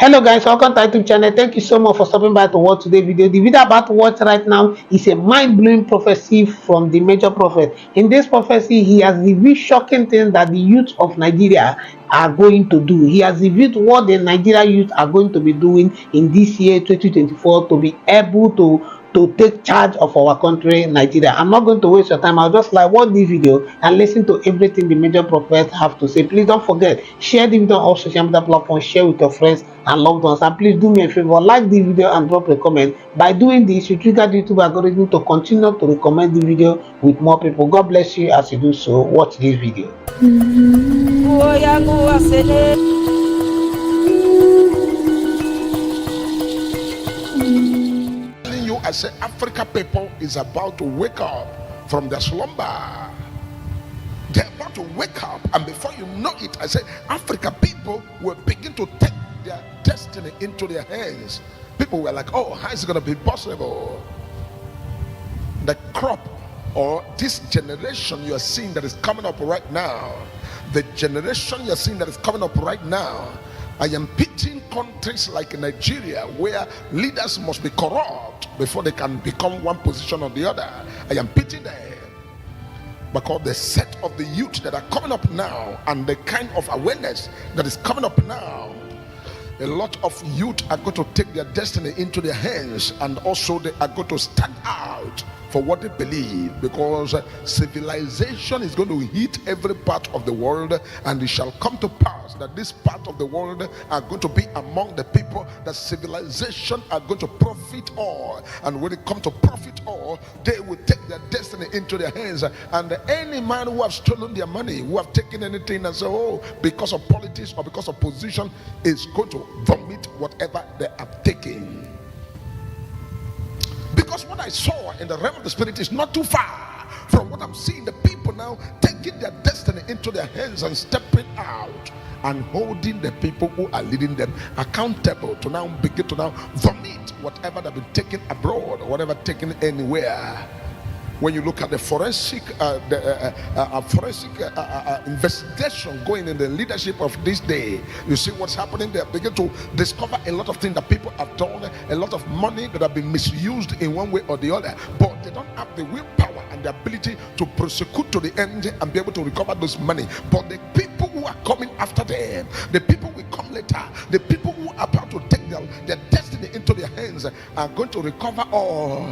Hello guys, welcome to our YouTube channel. Thank you so much for stopping by to watch today's video. The video about to watch right now is a mind-blowing prophecy from the major prophet. In this prophecy, he has revealed shocking things that the youth of Nigeria are going to do. He has revealed what the Nigeria youth are going to be doing in this year 2024 to be able to take charge of our country, Nigeria. I'm not going to waste your time. I'll just like watch the video and listen to everything the major prophets have to say. Please don't forget, share the video on all social media platforms, share with your friends and loved ones, and please do me a favor, like the video and drop a comment. By doing this, you trigger the YouTube algorithm to continue to recommend the video with more people. God bless you as you do so. Watch this video. I say Africa people is about to wake up from their slumber. They're about to wake up, and before you know it, I say Africa people will begin to take their destiny into their hands. People were like, oh, how is it going to be possible? The crop, or this generation you are seeing that is coming up right now, the generation you're seeing that is coming up right now, I am pitying countries like Nigeria where leaders must be corrupt before they can become one position or the other. I am pitying them because the set of the youth that are coming up now and the kind of awareness that is coming up now, a lot of youth are going to take their destiny into their hands, and also they are going to stand out for what they believe, because civilization is going to hit every part of the world, and it shall come to pass that this part of the world are going to be among the people that civilization are going to profit all. And when it comes to profit all, they will take their destiny into their hands, and any man who have stolen their money, who have taken anything and say, oh, because of politics or because of position, is going to vomit whatever they have taken. Because what I saw in the realm of the spirit is not too far from what I'm seeing. The people now taking their destiny into their hands and stepping out and holding the people who are leading them accountable to now begin to now vomit whatever they've been taken abroad or whatever taken anywhere. When you look at the forensic investigation going in the leadership of this day, you see what's happening. They begin to discover a lot of things that people have done, a lot of money that have been misused in one way or the other, but they don't have the willpower and the ability to prosecute to the end and be able to recover those money. But the people who are coming after them, the people will come later, the people who are about to take their destiny into their hands are going to recover all.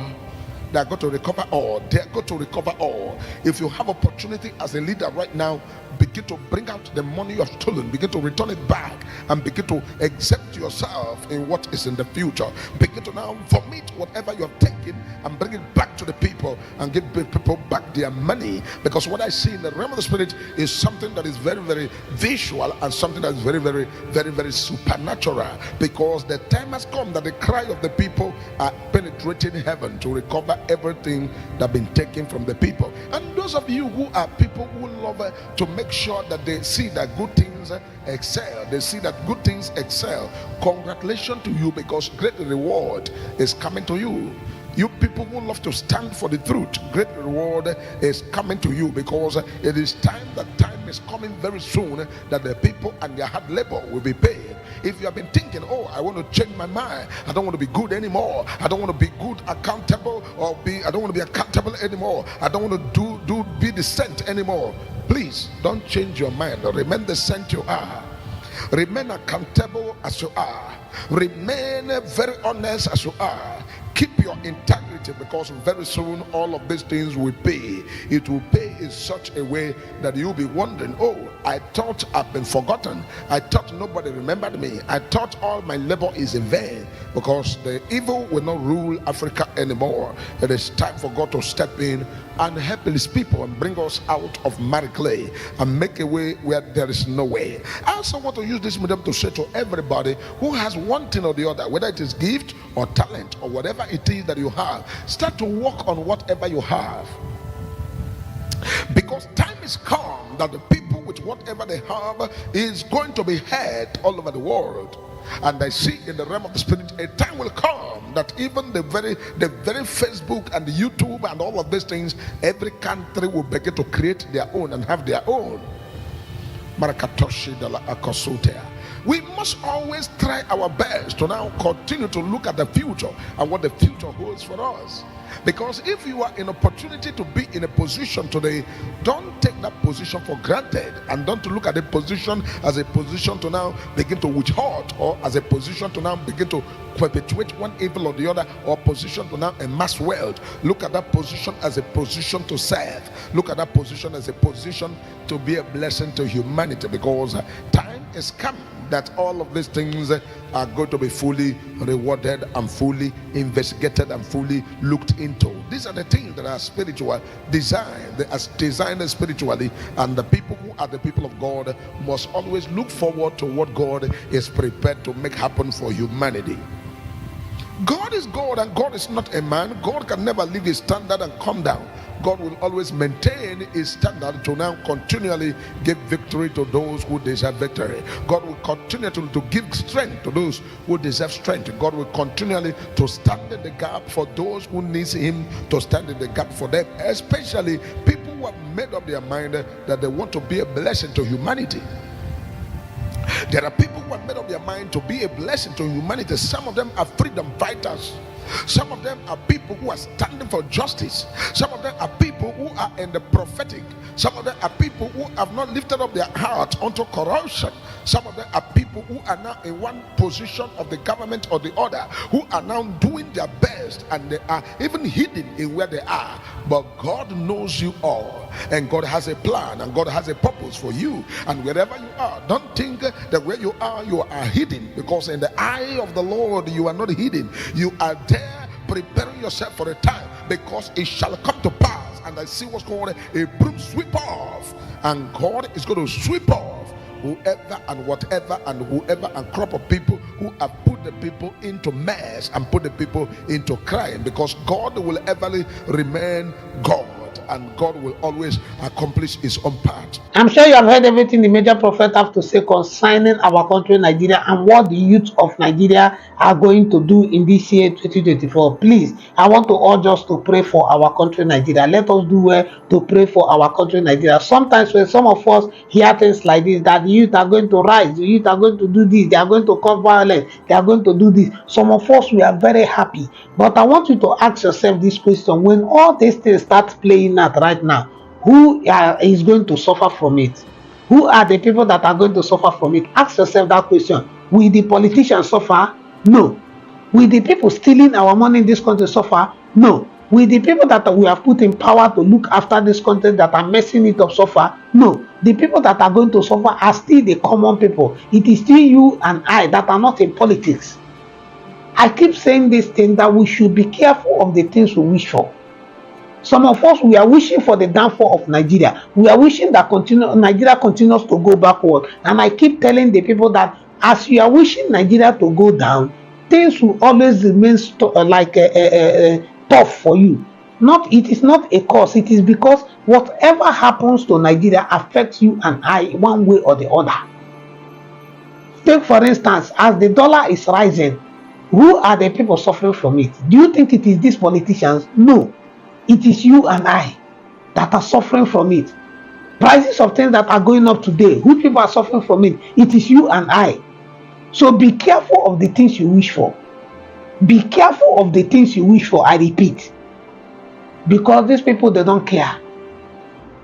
They are going to recover all. They are going to recover all. If you have opportunity as a leader right now, begin to bring out the money you have stolen, begin to return it back, and begin to exempt yourself in what is in the future. Begin to now vomit whatever you have taken and bring it back to the people and give people back their money. Because what I see in the realm of the spirit is something that is very, very visual, and something that is very, very, very, very supernatural. Because the time has come that the cry of the people are penetrating heaven to recover everything that been taken from the people. And those of you who are people who love to make sure that they see that good things excel, they see that good things excel, congratulations to you, because great reward is coming to you. You people who love to stand for the truth, great reward is coming to you, because it is time, that time is coming very soon, that the people and their hard labor will be paid. If you have been thinking, oh, I want to change my mind, I don't want to be good anymore, I don't want to be good accountable, or I don't want to be accountable anymore, I don't want to be the saint anymore, please don't change your mind. Remain the saint you are. Remain accountable as you are. Remain very honest as you are. Keep your integrity, because very soon all of these things will pay. It will pay in such a way that you'll be wondering, oh, I thought I've been forgotten. I thought nobody remembered me. I thought all my labor is in vain. Because the evil will not rule Africa anymore. It is time for God to step in and help his people and bring us out of muddy clay and make a way where there is no way. I also want to use this medium to say to everybody who has one thing or the other, whether it is gift or talent or whatever it is that you have, start to work on whatever you have, because time is come that the people with whatever they have is going to be heard all over the world. And I see in the realm of the spirit, a time will come that even the very Facebook and the YouTube and all of these things, every country will begin to create their own and have their own. Marakatoshi de la Akosotea. We must always try our best to now continue to look at the future and what the future holds for us. Because if you are in opportunity to be in a position today, don't take that position for granted, and don't look at the position as a position to now begin to withhold, or as a position to now begin to perpetuate one evil or the other, or position to now amass wealth. Look at that position as a position to serve. Look at that position as a position to be a blessing to humanity, because time is coming that all of these things are going to be fully rewarded and fully investigated and fully looked into. These are the things that are spiritual designed. They are designed spiritually, and the people who are the people of God must always look forward to what God is prepared to make happen for humanity. God is God, and God is not a man. God can never leave his standard and come down. God will always maintain his standard to now continually give victory to those who deserve victory. God will continue to give strength to those who deserve strength. God will continually to stand in the gap for those who need him to stand in the gap for them, especially people who have made up their mind that they want to be a blessing to humanity. There are people who have made up their mind to be a blessing to humanity. Some of them are freedom fighters. Some of them are people who are standing for justice. Some of them are people who are in the prophetic. Some of them are people who have not lifted up their heart unto corruption. Some of them are people who are now in one position of the government or the other, who are now doing their best, and they are even hidden in where they are. But God knows you all, and God has a plan, and God has a purpose for you. And wherever you are, don't think that where you are hidden, because in the eye of the Lord you are not hidden. You are there preparing yourself for a time, because it shall come to pass. And I see what's called a broom sweep off, and God is going to sweep off whoever and whatever and whoever and crop of people who have put the people into mess and put the people into crime, because God will ever remain God, and God will always accomplish his own part. I'm sure you have heard everything the major prophet have to say concerning our country, Nigeria, and what the youth of Nigeria are going to do in this year 2024. Please, I want to urge us to pray for our country, Nigeria. Let us do well to pray for our country, Nigeria. Sometimes when some of us hear things like this, that the youth are going to rise, the youth are going to do this, they are going to cause violence, they are going to do this, some of us, we are very happy. But I want you to ask yourself this question: when all these things start playing out right now, who is going to suffer from it? Who are the people that are going to suffer from it? Ask yourself that question. Will the politicians suffer? No. Will the people stealing our money in this country suffer? No. Will the people that we have put in power to look after this country that are messing it up suffer? No. The people that are going to suffer are still the common people. It is still you and I that are not in politics. I keep saying this thing, that we should be careful of the things we wish for. Some of us, we are wishing for the downfall of Nigeria. We are wishing that Nigeria continues to go backward. And I keep telling the people that as you are wishing Nigeria to go down, things will always remain tough for you. It is not a cause. It is because whatever happens to Nigeria affects you and I one way or the other. Take for instance, as the dollar is rising, who are the people suffering from it? Do you think it is these politicians? No. It is you and I that are suffering from it. Prices of things that are going up today, who people are suffering from it? It is you and I. So be careful of the things you wish for. Be careful of the things you wish for, I repeat. Because these people, they don't care.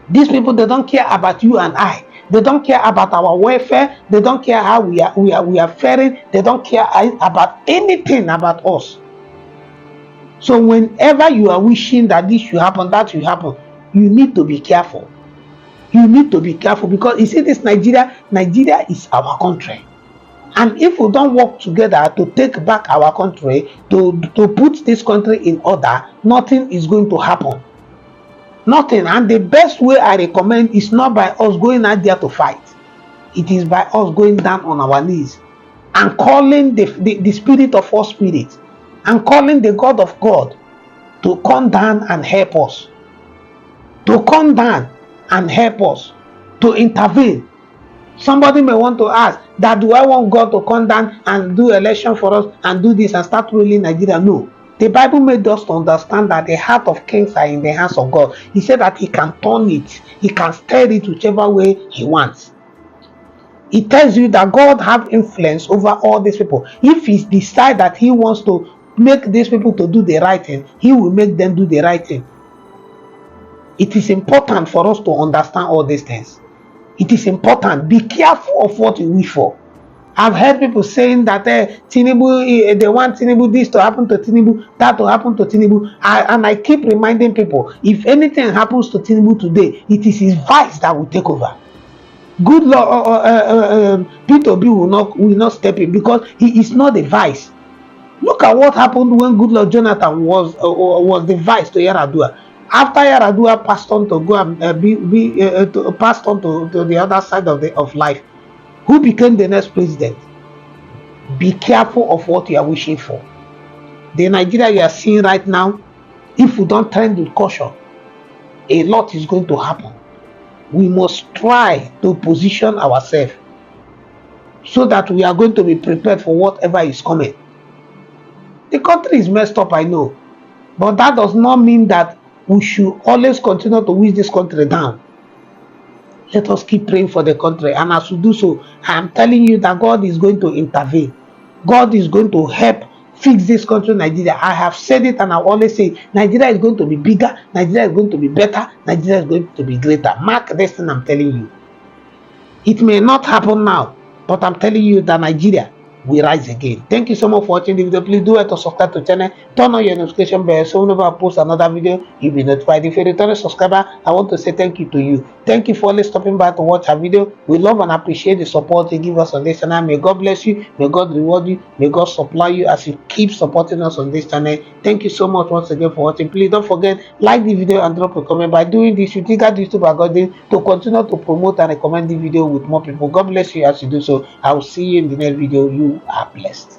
These people, they don't care about you and I. They don't care about our welfare. They don't care how we are faring. They don't care about anything about us. So whenever you are wishing that this should happen, that should happen, you need to be careful. You need to be careful, because you see, this Nigeria is our country. And if we don't work together to take back our country, to put this country in order, nothing is going to happen. Nothing. And the best way I recommend is not by us going out there to fight. It is by us going down on our knees and calling the spirit of all spirits, and calling the God of God to come down and help us. To come down and help us. To intervene. Somebody may want to ask, that do I want God to come down and do election for us and do this and start ruling Nigeria? No. The Bible made us to understand that the heart of kings are in the hands of God. He said that he can turn it. He can steer it whichever way he wants. It tells you that God have influence over all these people. If he decide that he wants to make these people to do the right thing, he will make them do the right thing. It is important for us to understand all these things. It is important. Be careful of what you wish for. I've heard people saying that Tinubu, they want Tinubu this to happen to Tinubu, that to happen to Tinubu. And I keep reminding people, if anything happens to Tinubu today, it is his vice that will take over. Good Lord, Peter Obi will not step in because he is not the vice. Look at what happened when Goodluck Jonathan was the vice to Yar'Adua. After Yar'Adua passed on to go and passed on to the other side of life, who became the next president? Be careful of what you are wishing for. The Nigeria you are seeing right now, if we don't trend with caution, a lot is going to happen. We must try to position ourselves so that we are going to be prepared for whatever is coming. The country is messed up, I know, but that does not mean that we should always continue to wish this country down. Let us keep praying for the country, and as we do so, I am telling you that God is going to intervene. God is going to help fix this country, Nigeria. I have said it and I always say, Nigeria is going to be bigger, Nigeria is going to be better, Nigeria is going to be greater. Mark this thing I'm telling you. It may not happen now, but I'm telling you that Nigeria will rise again. Thank you so much for watching the video. Please do it to subscribe to the channel, turn on your notification bell so whenever I post another video, you'll be notified. If you're a returning subscriber, I want to say thank you to you. Thank you for always stopping by to watch our video. We love and appreciate the support you give us on this channel. May God bless you, may God reward you, may God supply you as you keep supporting us on this channel. Thank you so much once again for watching. Please don't forget, like the video and drop a comment. By doing this, you trigger the YouTube algorithm to continue to promote and recommend the video with more people. God bless you as you do so. I will see you in the next video. You are blessed.